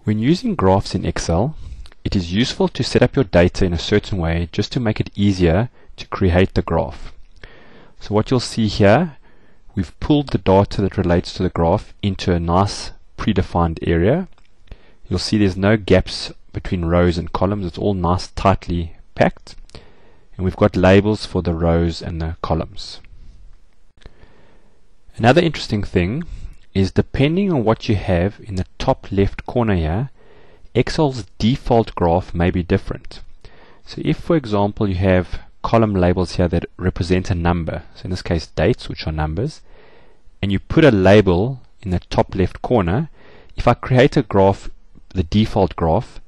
When using graphs in Excel, it is useful to set up your data in a certain way just to make it easier to create the graph. So what you'll see here, we've pulled the data that relates to the graph into a nice predefined area. You'll see there's no gaps between rows and columns, it's all nice tightly packed. And we've got labels for the rows and the columns. Another interesting thing is, depending on what you have in the top left corner here, Excel's default graph may be different. So if, for example, you have column labels here that represent a number, so in this case dates, which are numbers, and you put a label in the top left corner, if I create a graph, the default graph,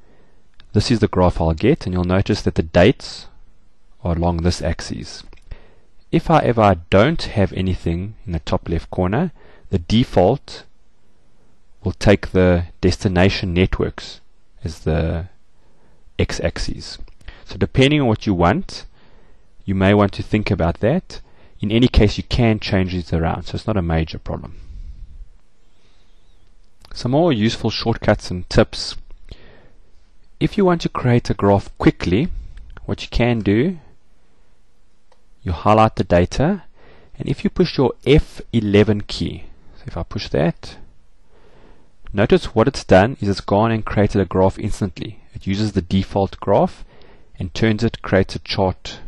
this is the graph I'll get, and you'll notice that the dates are along this axis. If however I don't have anything in the top left corner, the default will take the destination networks as the x-axis. So depending on what you want, you may want to think about that. In any case, you can change these around, so it's not a major problem. Some more useful shortcuts and tips. If you want to create a graph quickly, what you can do, you highlight the data, and if you push your F11 key, so if I push that, notice what it's done is it's gone and created a graph instantly. It uses the default graph and creates a chart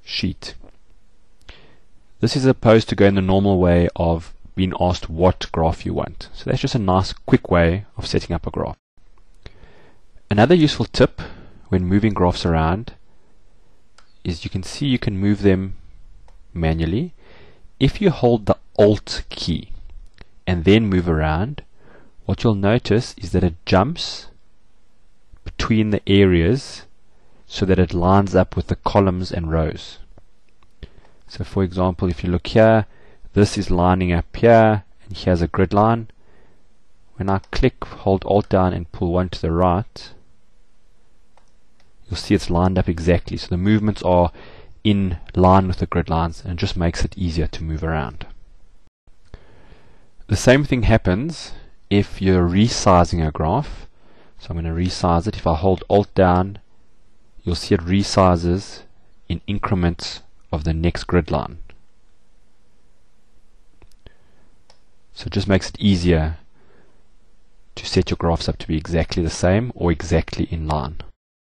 sheet. This is opposed to going the normal way of being asked what graph you want. So that's just a nice quick way of setting up a graph. Another useful tip when moving graphs around is you can move them manually. If you hold the Alt key and then move around, what you'll notice is that it jumps between the areas so that it lines up with the columns and rows. So for example, if you look here, this is lining up here, and here's a grid line. When I click, hold Alt down and pull one to the right, you'll see it's lined up exactly. So the movements are in line with the grid lines, and it just makes it easier to move around. The same thing happens if you're resizing a graph. So I'm going to resize it. If I hold Alt down, you'll see it resizes in increments of the next grid line. So it just makes it easier to set your graphs up to be exactly the same or exactly in line.